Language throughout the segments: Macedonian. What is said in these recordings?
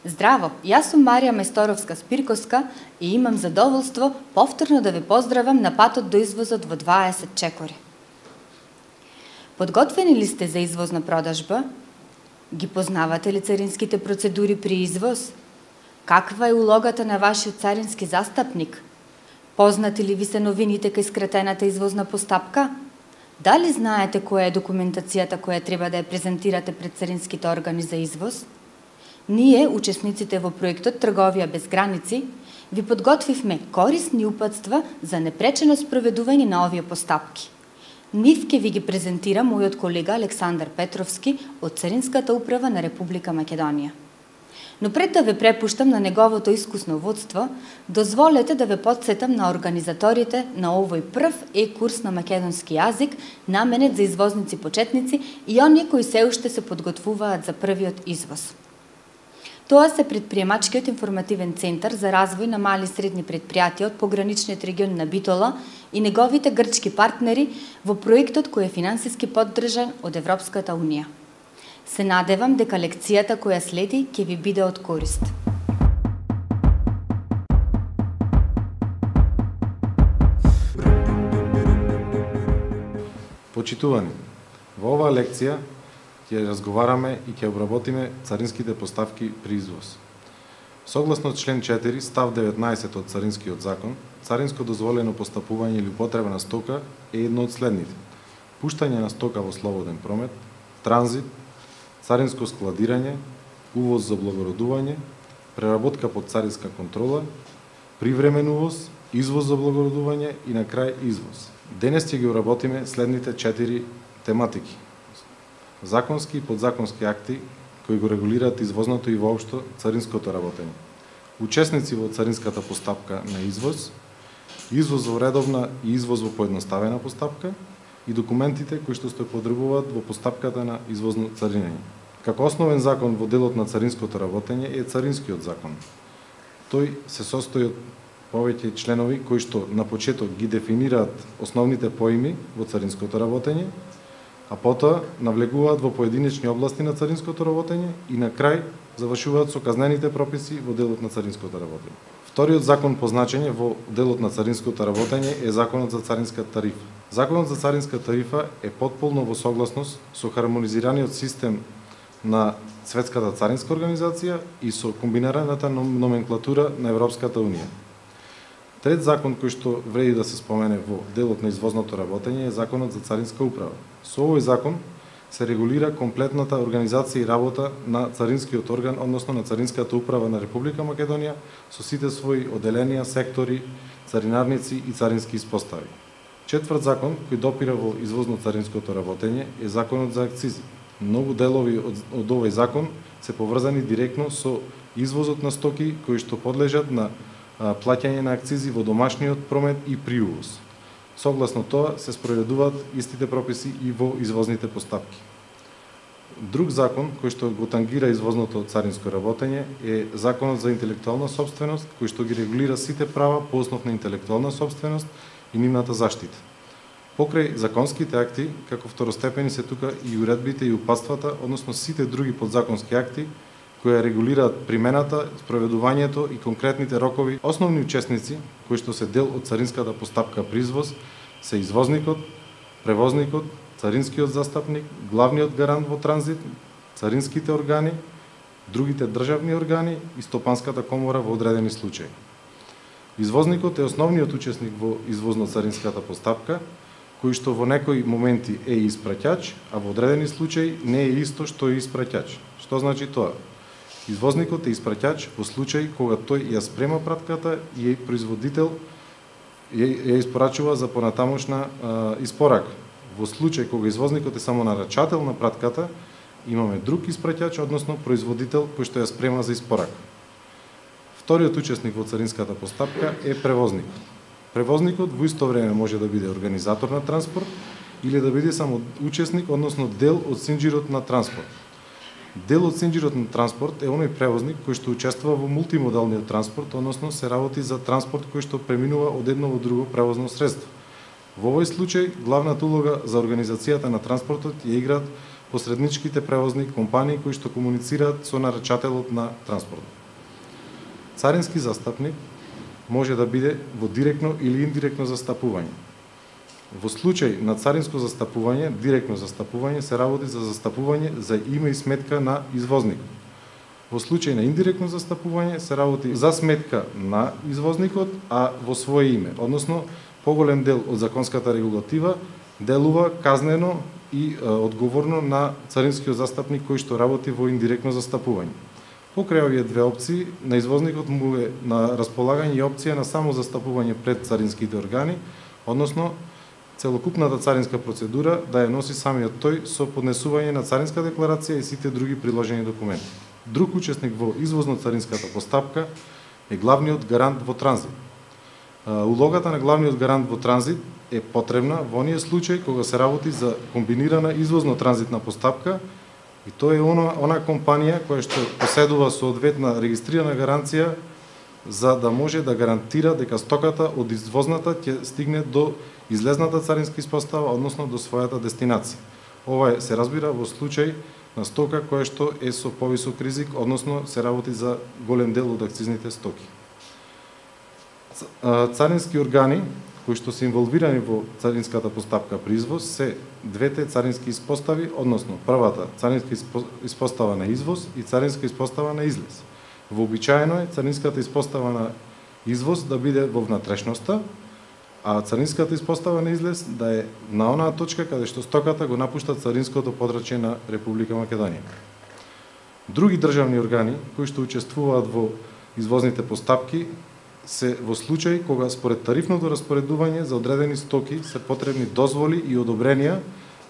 Здраво, јас сум Марија Мајсторовска-Спирковска и имам задоволство повторно да ве поздравам на патот до извозот во 20 чекори. Подготвени ли сте за извозна продажба? Ги познавате ли царинските процедури при извоз? Каква е улогата на вашиот царински застапник? Познати ли ви се новините кај скратената извозна постапка? Дали знаете која е документацијата која треба да ја презентирате пред царинските органи за извоз? Ние, учесниците во проектот Трговија без граници, ви подготвивме корисни упатства за непречено спроведување на овие постапки. Нив ќе ви ги презентира мојот колега Александар Петровски од Царинската управа на Република Македонија. Но пред да ве препуштам на неговото искусно водство, дозволете да ве подсетам на организаторите на овој прв курс на македонски јазик, наменет за извозници почетници и оние кои се уште се подготвуваат за првиот извоз. Тоа се Предприемачкиот информативен центар за развој на мали и средни предпријатија од пограничниот регион на Битола и неговите грчки партнери во проектот кој е финансиски поддржан од Европската унија. Се надевам дека лекцијата која следи ќе ви биде од корист. Почитувани, во оваа лекција ќе разговараме и ќе обработиме царинските поставки при извоз. Согласно член 4, став 19 од Царинскиот закон, царинско дозволено постапување или употреба на стока е едно од следните: пуштање на стока во слободен промет, транзит, царинско складирање, увоз за благородување, преработка под царинска контрола, привремен увоз, извоз за благородување и на крај извоз. Денес ќе ги обработиме следните 4 тематики: законски и подзаконски акти кои го регулираат извозното и воопшто царинското работење, учесници во царинската постапка на извоз, извоз во редовна и извоз во поедноставена постапка и документите кои што се потребуваат во постапката на извозно царинење. Како основен закон во делот на царинското работење е Царинскиот закон. Тој се состои од повеќе членови кои што на почеток ги дефинираат основните поими во царинското работење, а потоа навлегуваат во поединечни области на царинското работење и на крај завршуваат со казнените прописи во делот на царинското работење. Вториот закон по значење во делот на царинското работење е Законот за царинска тарифа. Законот за царинска тарифа е потполно во согласност со хармонизираниот систем на Светската царинска организација и со комбинираната номенклатура на Европската унија. Трет закон кој што вреди да се спомене во делот на извозното работење е Законот за царинска управа. Со овој закон се регулира комплетната организација и работа на царинскиот орган, односно на Царинската управа на Република Македонија, со сите своји оделенија, сектори, царинарници и царински испостави. Четврт закон кој допира во извозно-царинското работење е Законот за акцизи. Многу делови од овој закон се поврзани директно со извозот на стоки кои што подлежат на плаќање на акцизи во домашниот промет и при увоз. Согласно тоа се спроведуваат истите прописи и во извозните постапки. Друг закон кој што го тангира извозното царинско работење е Законот за интелектуална собственост, кој што ги регулира сите права по основ на интелектуална собственост и нивната заштита. Покрај законските акти, како второстепени се тука и уредбите и упатствата, односно сите други подзаконски акти кои регулираат примената, спроведувањето и конкретните рокови. Основни учесници кои што се дел од царинската постапка при извоз се извозникот, превозникот, царинскиот застапник, главниот гарант во транзит, царинските органи, другите државни органи и стопанската комора во одредени случаи. Извозникот е основниот учесник во извозно-царинската постапка, кој што во некои моменти е испраќач, а во одредени случаи не е исто што е испраќач. Што значи тоа? Извозникот е испраќач во случај кога тој ја спрема пратката и производител ја испорачува за понатамошна испорака. Во случај кога извозникот е само нарачател на пратката, имаме друг испраќач, односно производител кој што ја спрема за испорака. Вториот учесник во царинската постапка е превозникот. Превозникот во исто време може да биде организатор на транспорт или да биде само учесник, односно дел од синџирот на транспорт. Дел од синџирот на транспорт е оној превозник кој што учествува во мултимодалниот транспорт, односно се работи за транспорт кој што преминува од едно во друго превозно средство. Во овој случај главната улога за организацијата на транспортот ја играат посредничките превозни компании кои што комуницираат со нарачателот на транспорт. Царински застапник може да биде во директно или индиректно застапување. Во случај на царинско застапување, директно застапување се работи за застапување за име и сметка на извозникот. Во случај на индиректно застапување се работи за сметка на извозникот, а во свое име, односно поголем дел од законската регулатива делува казнено и одговорно на царинскиот застапник кој што работи во индиректно застапување. Покрај овие две опции, на извозникот му е на располагање и опција на само застапување пред царинските органи, односно целокупната царинска процедура да ја носи самиот тој со поднесување на царинска декларација и сите други приложени документи. Друг учесник во извозно-царинската постапка е главниот гарант во транзит. Улогата на главниот гарант во транзит е потребна во оние случаи кога се работи за комбинирана извозно-транзитна постапка и тоа е она компанија која што поседува соодветна регистрирана гаранција за да може да гарантира дека стоката од извозната ќе стигне до излезната царинска испостава, односно до својата дестинација. Ова се разбира во случај на стока која што е со повисок ризик, односно се работи за голем дел од акцизните стоки. Царински органи кои што се инволвирани во царинската постапка при извоз се двете царински испостави, односно првата царинска испостава на извоз и царинска испостава на излез. Вообичаено е царинската испостава на извоз да биде во внатрешноста, а царинската испостава на излез да е на онаа точка каде што стоката го напушта царинското подрачје на Република Македонија. Други државни органи кои што учествуваат во извозните постапки се во случај кога според тарифното распоредување за одредени стоки се потребни дозволи и одобренија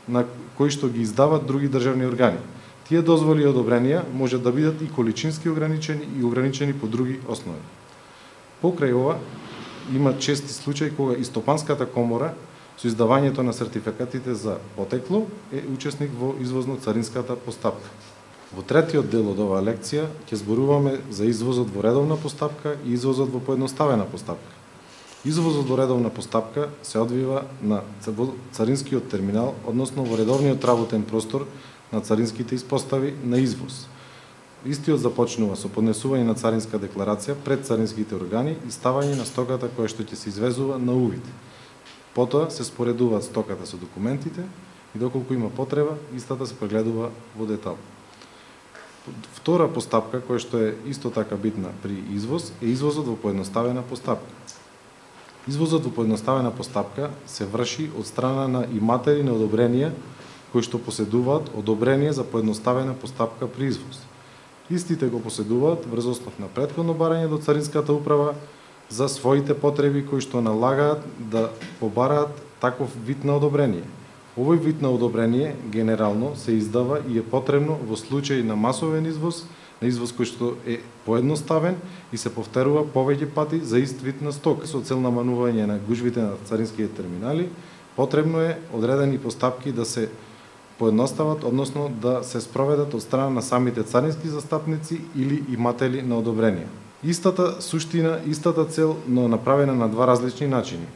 на кои што ги издават други државни органи. Тие дозволи и одобренија може да бидат и количински ограничени и ограничени по други основи. Покрај ова има чести случаи кога и Стопанската комора со издавањето на сертификатите за потекло е учесник во извозно-царинската постапка. Во третиот дел од оваа лекција ќе зборуваме за извозот во редовна постапка и извозот во поедноставена постапка. Извозот во редовна постапка се одвива на царинскиот терминал, односно во редовниот работен простор на царинските испостави на извоз. Истиот започнува со поднесување на царинска декларација пред царинските органи и ставање на стоката која што ќе се извезува на увид. Потоа се споредуваат стоката со документите и доколку има потреба, истата се прегледува во детал. Втора постапка, која што е исто така битна при извоз, е извозот во поедноставена постапка. Извозот во поедноставена постапка се врши од страна на иматели на одобренија кои што поседуваат одобрение за поедноставена постапка при извоз. Истите го поседуваат врз основ на претходно барање до царинската управа за своите потреби кои што налагаат да побараат таков вид на одобрение. Овој вид на одобрение генерално се издава и е потребно во случај на масовен извоз, на извоз кој што е поедноставен и се повторува повеќе пати за ист вид на сток. Со цел наманување на гужвите на царинските терминали, потребно е одредени постапки да се поедностават, односно да се спроведат од страна на самите царински застапници или иматели на одобрение. Истата суштина, истата цел, но направена на два различни начини.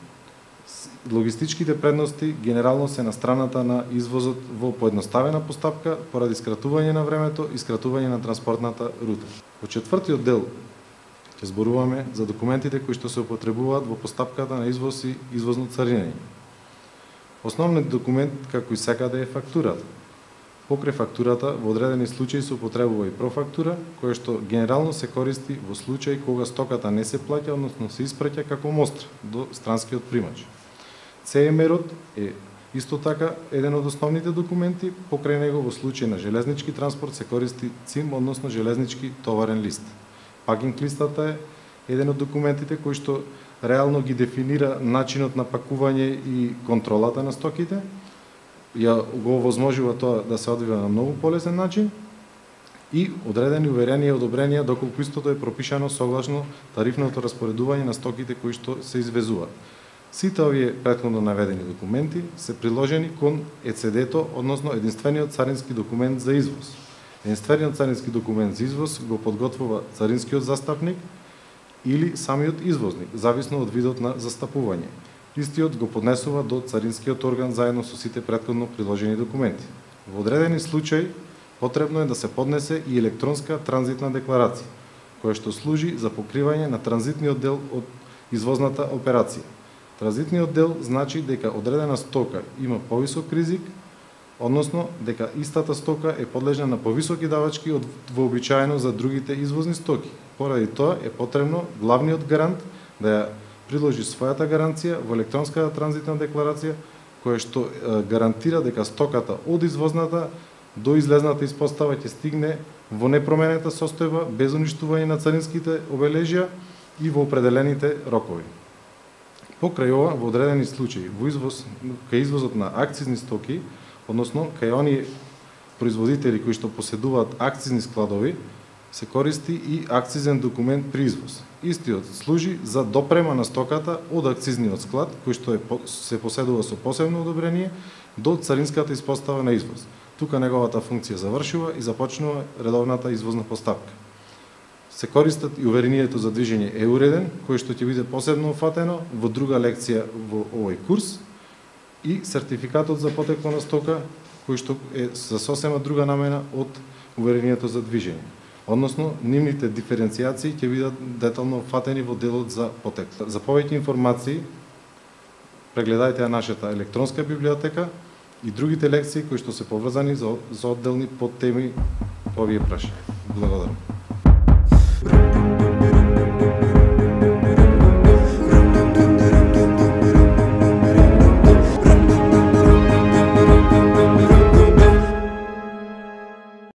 Логистичките предности генерално се на страната на извозот во поедноставена постапка поради скратување на времето и скратување на транспортната рута. Во четвртиот дел ќе зборуваме за документите кои што се употребуваат во постапката на извоз и извозно царинење. Основниот документ, како и секаде, е фактурата. Покрај фактурата, во одредени случаи се употребува и профактура, која што генерално се користи во случај кога стоката не се плаќа, односно се испраќа како мостра до странскиот примач. CMR-от е исто така еден од основните документи, покрај него во случај на железнички транспорт се користи ЦИМ, односно железнички товарен лист. Пакинг листата е еден од документите кои што реално ги дефинира начинот на пакување и контролата на стоките, ја го овозможува тоа да се одвива на многу полесен начин и одредени уверенија и одобренија доколку истото е пропишано согласно тарифното распоредување на стоките кои што се извезуваат. Сите овие претходно наведени документи се приложени кон ЕЦД-то, односно единствениот царински документ за извоз. Единствениот царински документ за извоз го подготвува царинскиот застапник или самиот извозник, зависно од видот на застапување. Истиот го поднесува до царинскиот орган заедно со сите претходно приложени документи. Во одредени случаи потребно е да се поднесе и електронска транзитна декларација, која што служи за покривање на транзитниот дел од извозната операција. Транзитниот дел значи дека одредена стока има повисок ризик, односно дека истата стока е подлежна на повисоки давачки од вообичаено за другите извозни стоки. Поради тоа е потребно главниот гарант да ја приложи својата гаранција во електронската транзитна декларација, која што гарантира дека стоката од извозната до излезната испостава ќе стигне во непроменета состојба, без уништување на царинските обележја и во определените рокови. Покрај ова, во одредени случаи, кај извозот на акцизни стоки, односно кај оние производители кои што поседуваат акцизни складови, се користи и акцизен документ при извоз. Истиот служи за допрема на стоката од акцизниот склад, кој што се поседува со посебно одобрение, до царинската испостава на извоз. Тука неговата функција завршува и започнува редовната извозна поставка. Се користат и уверението за движење Е-уреден, кој што ќе биде посебно офатено во друга лекција во овој курс, и сертификатот за потекло на стока, кој што е за сосема друга намена од уверението за движење. Односно, нивните диференцијации ќе бидат детално офатени во делот за потекло. За повеќе информации, прегледајте ја нашата електронска библиотека и другите лекции кои што се поврзани за одделни подтеми по овие прашања. Благодарам.